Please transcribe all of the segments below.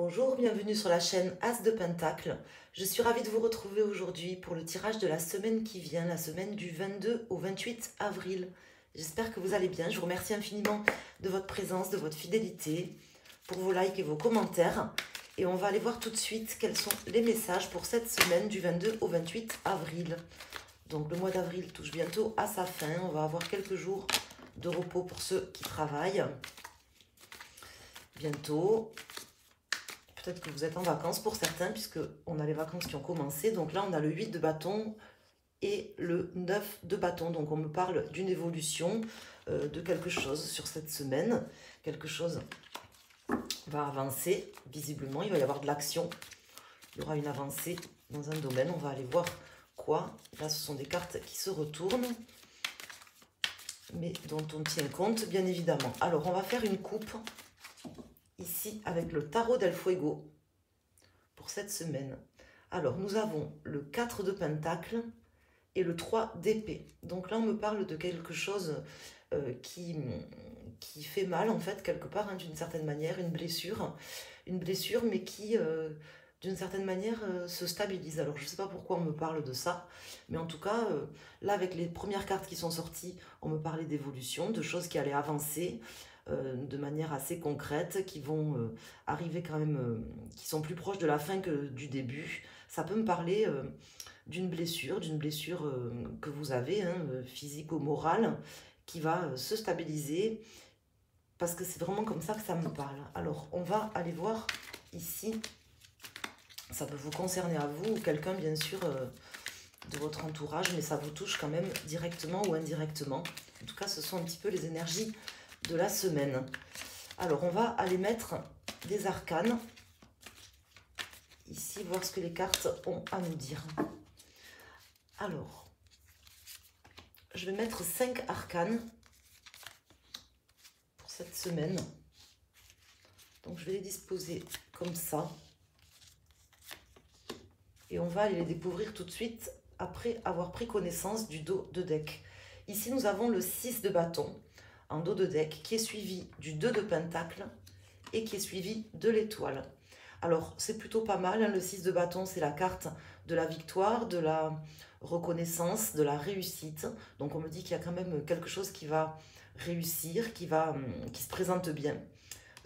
Bonjour, bienvenue sur la chaîne As de Pentacle. Je suis ravie de vous retrouver aujourd'hui pour le tirage de la semaine qui vient, la semaine du 22 au 28 avril. J'espère que vous allez bien. Je vous remercie infiniment de votre présence, de votre fidélité, pour vos likes et vos commentaires. Et on va aller voir tout de suite quels sont les messages pour cette semaine du 22 au 28 avril. Donc le mois d'avril touche bientôt à sa fin. On va avoir quelques jours de repos pour ceux qui travaillent. Bientôt. Peut-être que vous êtes en vacances pour certains, puisqu'on a les vacances qui ont commencé. Donc là, on a le 8 de bâton et le 9 de bâton. Donc on me parle d'une évolution, de quelque chose sur cette semaine. Quelque chose va avancer, visiblement. Il va y avoir de l'action. Il y aura une avancée dans un domaine. On va aller voir quoi. Là, ce sont des cartes qui se retournent, mais dont on tient compte, bien évidemment. Alors, on va faire une coupe ici avec le tarot del fuego pour cette semaine. Alors nous avons le 4 de pentacle et le 3 d'épée. Donc là on me parle de quelque chose qui fait mal en fait quelque part, hein, d'une certaine manière, une blessure mais qui d'une certaine manière se stabilise. Alors je ne sais pas pourquoi on me parle de ça, mais en tout cas là avec les premières cartes qui sont sorties, on me parlait d'évolution, de choses qui allaient avancer de manière assez concrète, qui vont arriver quand même, qui sont plus proches de la fin que du début. Ça peut me parler d'une blessure que vous avez, hein, physico-morale, qui va se stabiliser, parce que c'est vraiment comme ça que ça me parle. Alors, on va aller voir ici, ça peut vous concerner à vous, ou quelqu'un bien sûr de votre entourage, mais ça vous touche quand même directement ou indirectement. En tout cas, ce sont un petit peu les énergies de la semaine. Alors, on va aller mettre des arcanes. Ici, voir ce que les cartes ont à nous dire. Alors, je vais mettre 5 arcanes pour cette semaine. Donc, je vais les disposer comme ça. Et on va aller les découvrir tout de suite après avoir pris connaissance du dos de deck. Ici, nous avons le 6 de bâton en dos de deck, qui est suivi du 2 de pentacle et qui est suivi de l'étoile. Alors, c'est plutôt pas mal, hein, le 6 de bâton, c'est la carte de la victoire, de la reconnaissance, de la réussite. Donc, on me dit qu'il y a quand même quelque chose qui va réussir, qui se présente bien.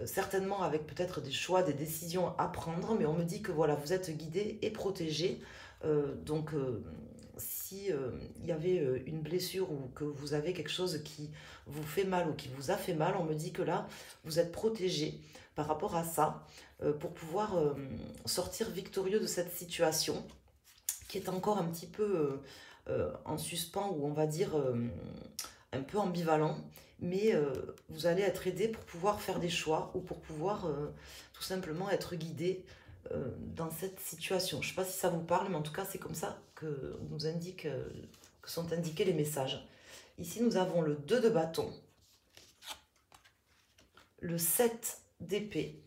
Certainement avec peut-être des choix, des décisions à prendre, mais on me dit que voilà, vous êtes guidé et protégé. Si il y avait une blessure ou que vous avez quelque chose qui vous fait mal ou qui vous a fait mal, on me dit que là, vous êtes protégé par rapport à ça pour pouvoir sortir victorieux de cette situation qui est encore un petit peu en suspens, ou on va dire un peu ambivalent, mais vous allez être aidé pour pouvoir faire des choix ou pour pouvoir tout simplement être guidé dans cette situation. Je ne sais pas si ça vous parle, mais en tout cas, c'est comme ça que sont indiqués les messages. Ici, nous avons le 2 de bâton, le 7 d'épée,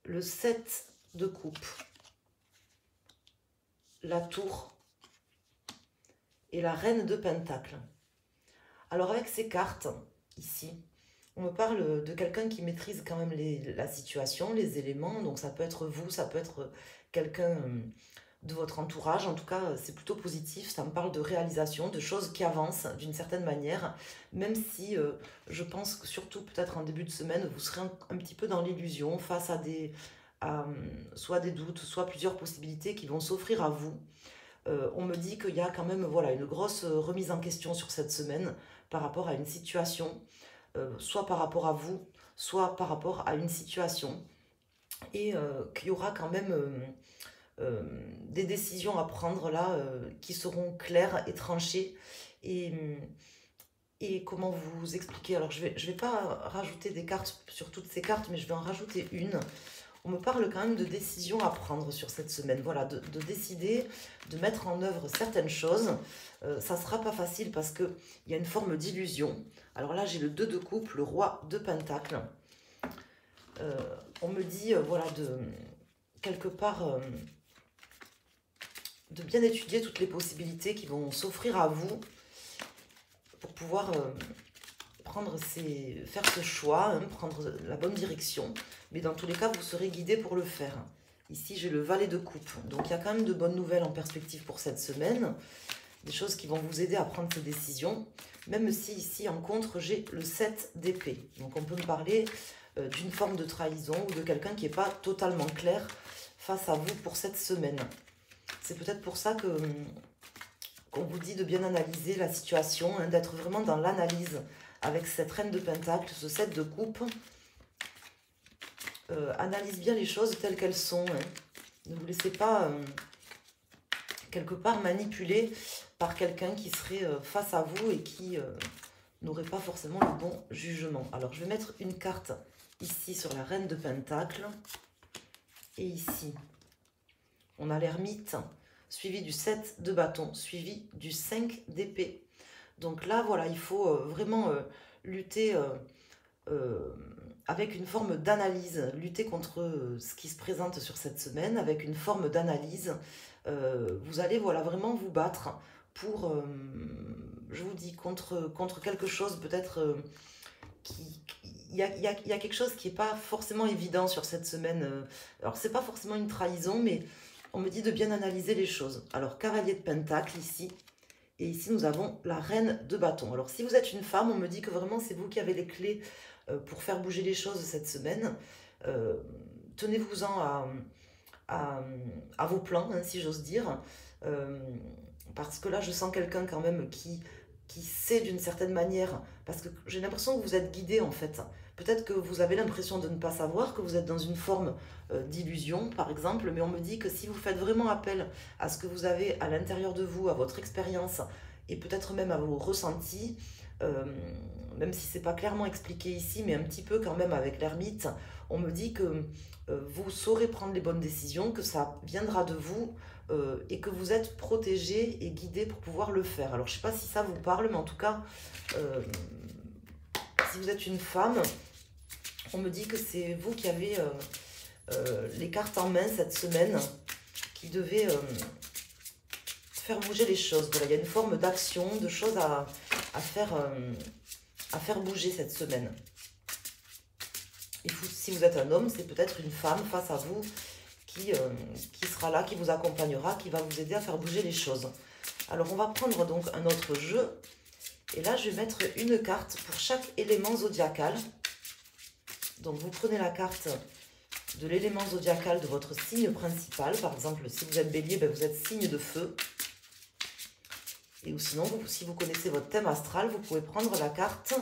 le 7 de coupe, la tour et la reine de pentacle. Alors avec ces cartes, ici, on me parle de quelqu'un qui maîtrise quand même la situation, les éléments. Donc ça peut être vous, ça peut être quelqu'un de votre entourage. En tout cas, c'est plutôt positif. Ça me parle de réalisation, de choses qui avancent d'une certaine manière. Même si je pense que surtout peut-être en début de semaine, vous serez un petit peu dans l'illusion face à soit des doutes, soit plusieurs possibilités qui vont s'offrir à vous. On me dit qu'il y a quand même voilà, une grosse remise en question sur cette semaine par rapport à une situation, soit par rapport à vous, soit par rapport à une situation, et qu'il y aura quand même des décisions à prendre là qui seront claires et tranchées. Et comment vous expliquer? Alors je vais pas rajouter des cartes sur toutes ces cartes, mais je vais en rajouter une. On me parle quand même de décisions à prendre sur cette semaine. Voilà, de décider, de mettre en œuvre certaines choses. Ça ne sera pas facile parce qu'il y a une forme d'illusion. Alors là, j'ai le 2 de coupe, le roi de pentacle. On me dit, voilà, de quelque part, de bien étudier toutes les possibilités qui vont s'offrir à vous pour pouvoir faire ce choix, hein, prendre la bonne direction. Mais dans tous les cas, vous serez guidé pour le faire. Ici, j'ai le valet de coupe. Donc, il y a quand même de bonnes nouvelles en perspective pour cette semaine. Des choses qui vont vous aider à prendre ces décisions. Même si ici, en contre, j'ai le 7 d'épée. Donc, on peut me parler d'une forme de trahison ou de quelqu'un qui n'est pas totalement clair face à vous pour cette semaine. C'est peut-être pour ça qu'on vous dit de bien analyser la situation, hein, d'être vraiment dans l'analyse avec cette reine de pentacle, ce 7 de coupe. Analyse bien les choses telles qu'elles sont. Hein. Ne vous laissez pas quelque part manipuler par quelqu'un qui serait face à vous et qui n'aurait pas forcément le bon jugement. Alors, je vais mettre une carte ici sur la reine de pentacle. Et ici, on a l'ermite, suivi du 7 de bâton, suivi du 5 d'épée. Donc là, voilà, il faut vraiment lutter avec une forme d'analyse, lutter contre ce qui se présente sur cette semaine, avec une forme d'analyse. Vous allez, voilà, vraiment vous battre pour, je vous dis, contre quelque chose peut-être il y a quelque chose qui n'est pas forcément évident sur cette semaine. Alors, c'est pas forcément une trahison, mais on me dit de bien analyser les choses. Alors, cavalier de pentacle ici. Et ici, nous avons la reine de bâton. Alors, si vous êtes une femme, on me dit que vraiment, c'est vous qui avez les clés pour faire bouger les choses cette semaine. Tenez-vous-en à vos plans, hein, si j'ose dire. Parce que là, je sens quelqu'un quand même qui sait d'une certaine manière, parce que j'ai l'impression que vous êtes guidé en fait. Peut-être que vous avez l'impression de ne pas savoir, que vous êtes dans une forme d'illusion par exemple, mais on me dit que si vous faites vraiment appel à ce que vous avez à l'intérieur de vous, à votre expérience et peut-être même à vos ressentis, même si c'est pas clairement expliqué ici, mais un petit peu quand même avec l'ermite, on me dit que vous saurez prendre les bonnes décisions, que ça viendra de vous, et que vous êtes protégé et guidé pour pouvoir le faire. Alors, je ne sais pas si ça vous parle, mais en tout cas, si vous êtes une femme, on me dit que c'est vous qui avez les cartes en main cette semaine, qui devez faire bouger les choses. Voilà, il y a une forme d'action, de choses à faire bouger cette semaine. Si vous êtes un homme, c'est peut-être une femme face à vous qui sera là, qui vous accompagnera, qui va vous aider à faire bouger les choses. Alors, on va prendre donc un autre jeu. Et là, je vais mettre une carte pour chaque élément zodiacal. Donc, vous prenez la carte de l'élément zodiacal de votre signe principal. Par exemple, si vous êtes bélier, ben vous êtes signe de feu. Et ou sinon, si vous connaissez votre thème astral, vous pouvez prendre la carte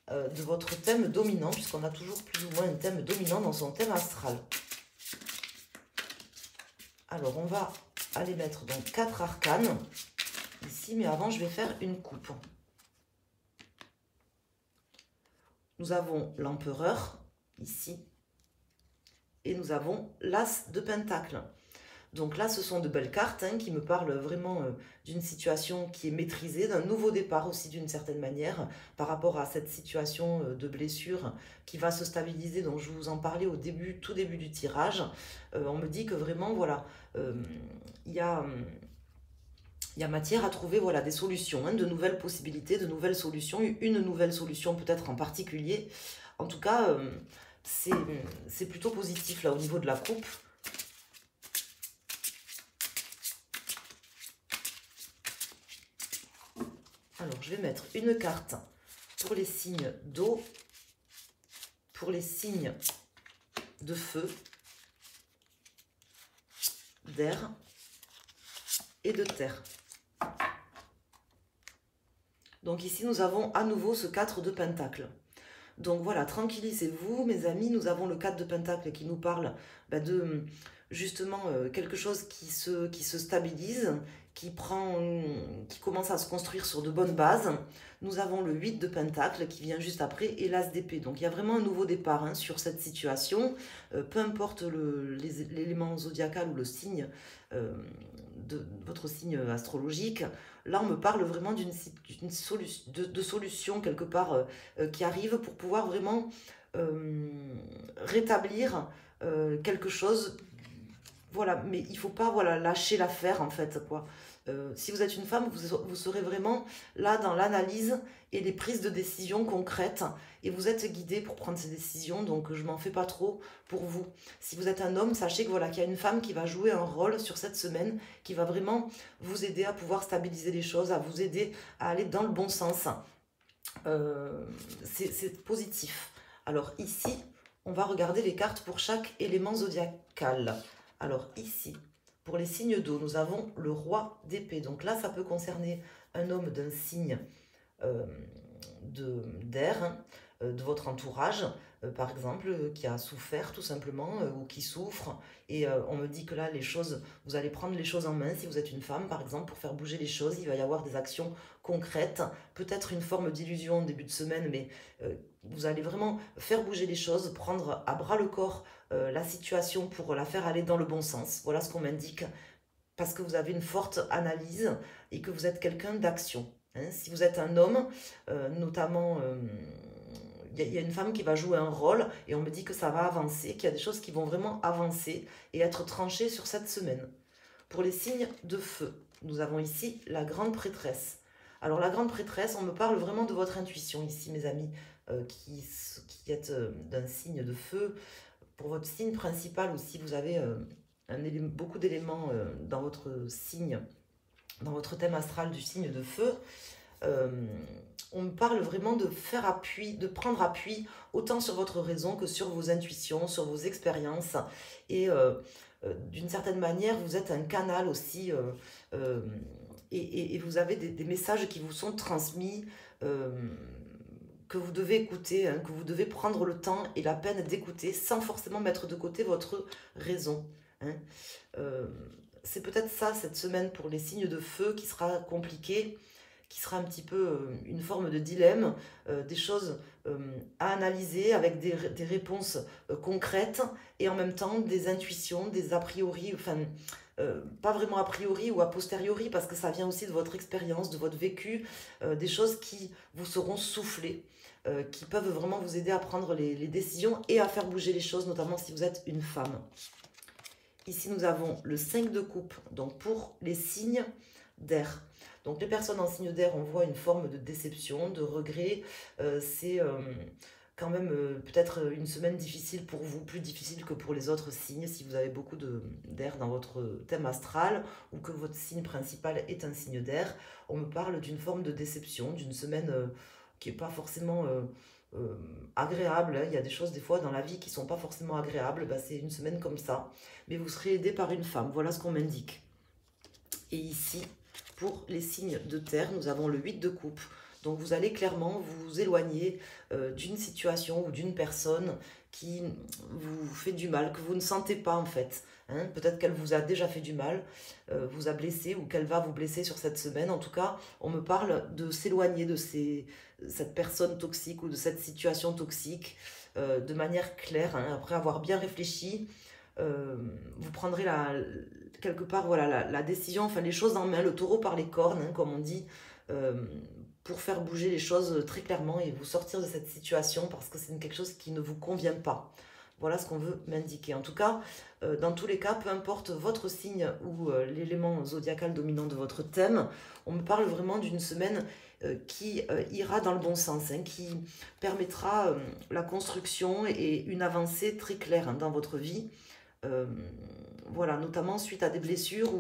de votre thème dominant, puisqu'on a toujours plus ou moins un thème dominant dans son thème astral. Alors, on va aller mettre donc 4 arcanes ici, mais avant, je vais faire une coupe. Nous avons l'empereur ici, et nous avons l'as de pentacle. Donc là, ce sont de belles cartes hein, qui me parlent vraiment d'une situation qui est maîtrisée, d'un nouveau départ aussi d'une certaine manière par rapport à cette situation de blessure qui va se stabiliser, dont je vous en parlais au début, tout début du tirage. On me dit que vraiment, voilà, il y a matière à trouver voilà, des solutions, hein, de nouvelles possibilités, de nouvelles solutions, une nouvelle solution peut-être en particulier. En tout cas, c'est plutôt positif là au niveau de la coupe. Alors, je vais mettre une carte pour les signes d'eau, pour les signes de feu, d'air et de terre. Donc ici, nous avons à nouveau ce 4 de pentacle. Donc voilà, tranquillisez-vous, mes amis. Nous avons le 4 de pentacle qui nous parle de justement quelque chose qui se stabilise, qui commence à se construire sur de bonnes bases. Nous avons le 8 de pentacle qui vient juste après et l'as d'épée. Donc il y a vraiment un nouveau départ hein, sur cette situation. Peu importe l'élément zodiacal ou le signe de votre signe astrologique. Là, on me parle vraiment de solution quelque part qui arrive pour pouvoir vraiment rétablir quelque chose. Voilà, mais il ne faut pas voilà, lâcher l'affaire en fait, quoi. Si vous êtes une femme, vous serez vraiment là dans l'analyse et les prises de décision concrètes. Et vous êtes guidé pour prendre ces décisions, donc je m'en fais pas trop pour vous. Si vous êtes un homme, sachez que voilà, qu'il y a une femme qui va jouer un rôle sur cette semaine, qui va vraiment vous aider à pouvoir stabiliser les choses, à vous aider à aller dans le bon sens. C'est positif. Alors ici, on va regarder les cartes pour chaque élément zodiacal. Alors ici, pour les signes d'eau, nous avons le roi d'épée. Donc là, ça peut concerner un homme d'un signe d'air, hein, de votre entourage, par exemple, qui a souffert tout simplement, ou qui souffre. Et on me dit que là, les choses, vous allez prendre les choses en main. Si vous êtes une femme, par exemple, pour faire bouger les choses, il va y avoir des actions concrètes, peut-être une forme d'illusion en début de semaine, mais vous allez vraiment faire bouger les choses, prendre à bras le corps la situation pour la faire aller dans le bon sens. Voilà ce qu'on m'indique, parce que vous avez une forte analyse et que vous êtes quelqu'un d'action. Hein. Si vous êtes un homme, notamment, il y a une femme qui va jouer un rôle et on me dit que ça va avancer, qu'il y a des choses qui vont vraiment avancer et être tranchées sur cette semaine. Pour les signes de feu, nous avons ici la grande prêtresse. Alors la grande prêtresse, on me parle vraiment de votre intuition ici, mes amis, qui êtes d'un signe de feu. Pour votre signe principal aussi, vous avez beaucoup d'éléments dans votre signe, dans votre thème astral du signe de feu. On me parle vraiment de faire appui, de prendre appui autant sur votre raison que sur vos intuitions, sur vos expériences. Et d'une certaine manière, vous êtes un canal aussi et vous avez des messages qui vous sont transmis, que vous devez écouter, hein, que vous devez prendre le temps et la peine d'écouter sans forcément mettre de côté votre raison. Hein. C'est peut-être ça, cette semaine pour les signes de feu qui sera compliquée, qui sera un petit peu une forme de dilemme, des choses à analyser avec des réponses concrètes et en même temps des intuitions, des a priori, enfin pas vraiment a priori ou a posteriori parce que ça vient aussi de votre expérience, de votre vécu, des choses qui vous seront soufflées, qui peuvent vraiment vous aider à prendre les décisions et à faire bouger les choses, notamment si vous êtes une femme. Ici, nous avons le 5 de coupe, donc pour les signes d'air. Donc les personnes en signe d'air, on voit une forme de déception, de regret. C'est quand même peut-être une semaine difficile pour vous, plus difficile que pour les autres signes, si vous avez beaucoup d'air dans votre thème astral ou que votre signe principal est un signe d'air. On me parle d'une forme de déception, d'une semaine qui n'est pas forcément agréable. Hein. Il y a des choses des fois dans la vie qui ne sont pas forcément agréables. Ben, c'est une semaine comme ça. Mais vous serez aidé par une femme. Voilà ce qu'on m'indique. Et ici, pour les signes de terre, nous avons le 8 de coupe. Donc vous allez clairement vous éloigner d'une situation ou d'une personne qui vous fait du mal, que vous ne sentez pas en fait. Hein. Peut-être qu'elle vous a déjà fait du mal, vous a blessé ou qu'elle va vous blesser sur cette semaine. En tout cas, on me parle de s'éloigner de cette personne toxique ou de cette situation toxique de manière claire, hein, après avoir bien réfléchi. Vous prendrez quelque part voilà, la décision, enfin les choses en main, le taureau par les cornes, hein, comme on dit, pour faire bouger les choses très clairement et vous sortir de cette situation parce que c'est quelque chose qui ne vous convient pas. Voilà ce qu'on veut m'indiquer. En tout cas, dans tous les cas, peu importe votre signe ou l'élément zodiacal dominant de votre thème, on me parle vraiment d'une semaine qui ira dans le bon sens, hein, qui permettra la construction et une avancée très claire, hein, dans votre vie. Voilà, notamment suite à des blessures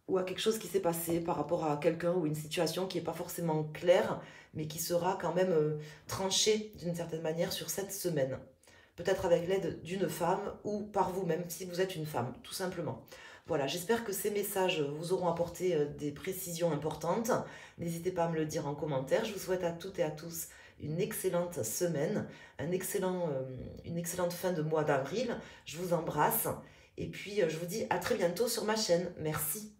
ou à quelque chose qui s'est passé par rapport à quelqu'un ou une situation qui n'est pas forcément claire, mais qui sera quand même tranchée d'une certaine manière sur cette semaine. Peut-être avec l'aide d'une femme ou par vous-même, si vous êtes une femme, tout simplement. Voilà, j'espère que ces messages vous auront apporté des précisions importantes. N'hésitez pas à me le dire en commentaire. Je vous souhaite à toutes et à tous une excellente semaine, une excellente fin de mois d'avril. Je vous embrasse et puis je vous dis à très bientôt sur ma chaîne. Merci.